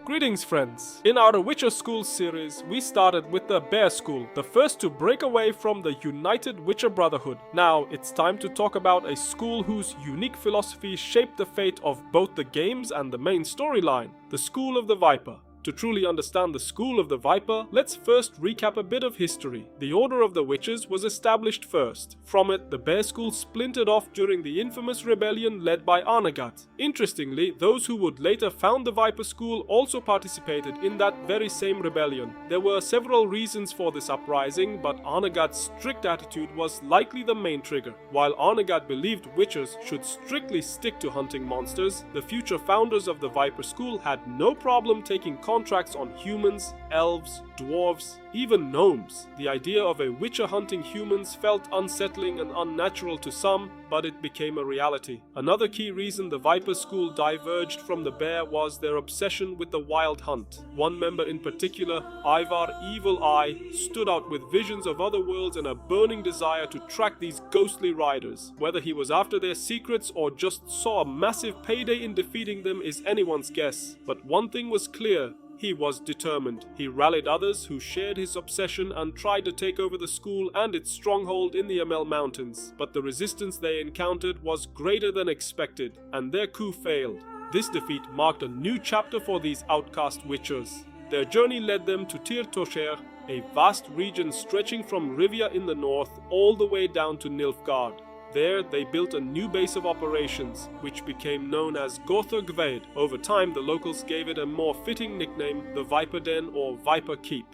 Greetings friends! In our Witcher School series, we started with the Bear School, the first to break away from the United Witcher Brotherhood. Now, it's time to talk about a school whose unique philosophy shaped the fate of both the games and the main storyline, the School of the Viper. To truly understand the School of the Viper, let's first recap a bit of history. The Order of the Witches was established first. From it, the Bear School splintered off during the infamous rebellion led by Nilfgaard. Interestingly, those who would later found the Viper School also participated in that very same rebellion. There were several reasons for this uprising, but Nilfgaard's strict attitude was likely the main trigger. While Nilfgaard believed witchers should strictly stick to hunting monsters, the future founders of the Viper School had no problem taking contracts on humans, elves, dwarves, even gnomes. The idea of a witcher hunting humans felt unsettling and unnatural to some, but it became a reality. Another key reason the Viper School diverged from the Bear was their obsession with the wild hunt. One member in particular, Ivar Evil Eye, stood out with visions of other worlds and a burning desire to track these ghostly riders. Whether he was after their secrets or just saw a massive payday in defeating them is anyone's guess. But one thing was clear. He was determined. He rallied others who shared his obsession and tried to take over the school and its stronghold in the Amel Mountains. But the resistance they encountered was greater than expected, and their coup failed. This defeat marked a new chapter for these outcast witchers. Their journey led them to Tir Tosher, a vast region stretching from Rivia in the north all the way down to Nilfgaard. There, they built a new base of operations, which became known as Gotha Gvaed. Over time, the locals gave it a more fitting nickname, the Viper Den or Viper Keep.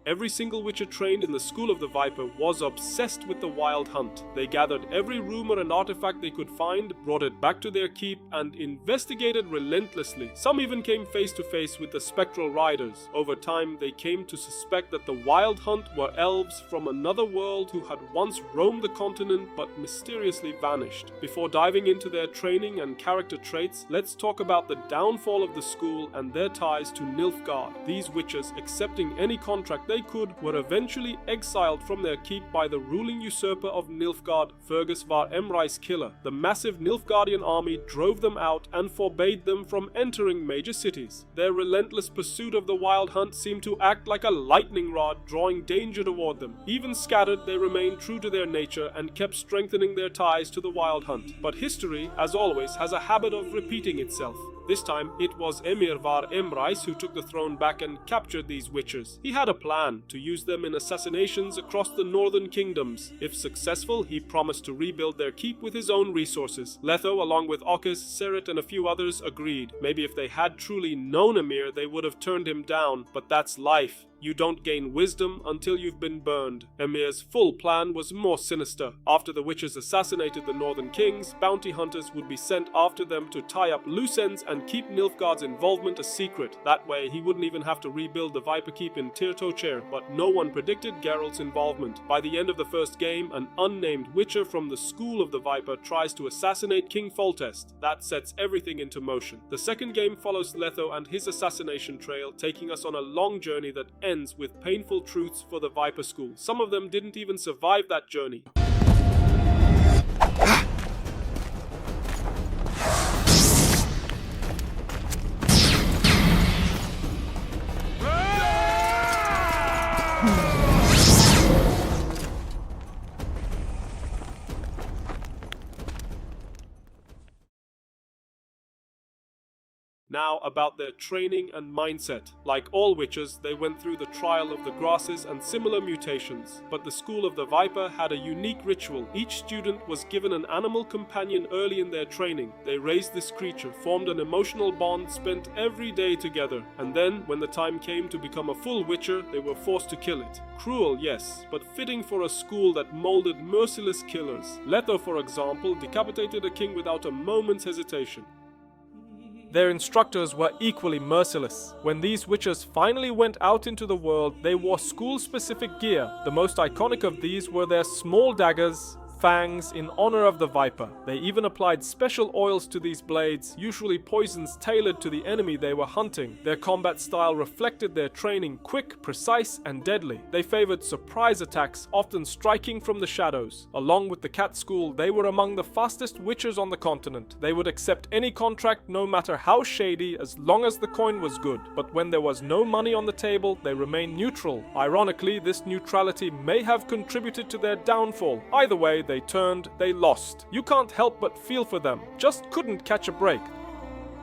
Every single witcher trained in the School of the Viper was obsessed with the wild hunt. They gathered every rumor and artifact they could find, brought it back to their keep, and investigated relentlessly. Some even came face to face with the spectral riders. Over time, they came to suspect that the wild hunt were elves from another world who had once roamed the continent but mysteriously vanished. Before diving into their training and character traits, let's talk about the downfall of the school and their ties to Nilfgaard. These witchers, accepting any contract they could, were eventually exiled from their keep by the ruling usurper of Nilfgaard, Fergus var Emry's killer. The massive Nilfgaardian army drove them out and forbade them from entering major cities. Their relentless pursuit of the wild hunt seemed to act like a lightning rod, drawing danger toward them. Even scattered, they remained true to their nature and kept strengthening their ties to the wild hunt. But history, as always, has a habit of repeating itself. This time, it was Emir var Emrys who took the throne back and captured these witchers. He had a plan to use them in assassinations across the northern kingdoms. If successful, he promised to rebuild their keep with his own resources. Letho, along with Ockis, Seret, and a few others, agreed. Maybe if they had truly known Emir, they would have turned him down, but that's life. You don't gain wisdom until you've been burned. Emir's full plan was more sinister. After the witches assassinated the northern kings, bounty hunters would be sent after them to tie up loose ends and keep Nilfgaard's involvement a secret. That way, he wouldn't even have to rebuild the Viper Keep in Tir Tosher, but no one predicted Geralt's involvement. By the end of the first game, an unnamed witcher from the School of the Viper tries to assassinate King Foltest. That sets everything into motion. The second game follows Letho and his assassination trail, taking us on a long journey that ends with painful truths for the Viper School. Some of them didn't even survive that journey. Now about their training and mindset. Like all witches, they went through the trial of the grasses and similar mutations. But the School of the Viper had a unique ritual. Each student was given an animal companion early in their training. They raised this creature, formed an emotional bond, spent every day together. And then, when the time came to become a full witcher, they were forced to kill it. Cruel, yes, but fitting for a school that molded merciless killers. Letho, for example, decapitated a king without a moment's hesitation. Their instructors were equally merciless. When these witches finally went out into the world, they wore school-specific gear. The most iconic of these were their small daggers, fangs in honor of the Viper. They even applied special oils to these blades, usually poisons tailored to the enemy they were hunting. Their combat style reflected their training, quick, precise, and deadly. They favored surprise attacks, often striking from the shadows. Along with the cat school, they were among the fastest witchers on the continent. They would accept any contract, no matter how shady, as long as the coin was good. But when there was no money on the table, they remained neutral. Ironically, this neutrality may have contributed to their downfall. Either way, they turned, they lost. You can't help but feel for them. Just couldn't catch a break.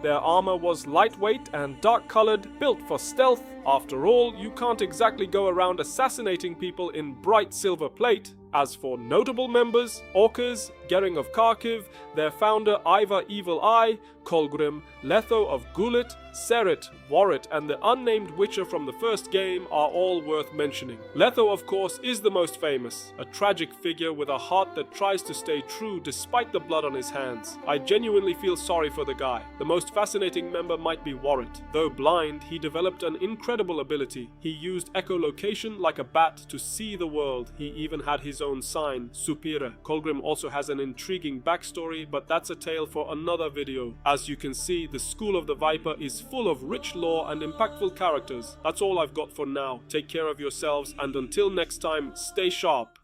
Their armor was lightweight and dark-colored, built for stealth. After all, you can't exactly go around assassinating people in bright silver plate. As for notable members, Orcas, Gering of Kharkiv, their founder Ivar Evil Eye, Kolgrim, Letho of Gulit, Serit, Warrit, and the unnamed Witcher from the first game are all worth mentioning. Letho, of course, is the most famous, a tragic figure with a heart that tries to stay true despite the blood on his hands. I genuinely feel sorry for the guy. The most fascinating member might be Warrit. Though blind, he developed an incredible ability. He used echolocation like a bat to see the world. He even had his own sign, Supira. Kolgrim also has an intriguing backstory, but that's a tale for another video. As you can see, the School of the Viper is full of rich lore and impactful characters. That's all I've got for now. Take care of yourselves, and until next time, stay sharp.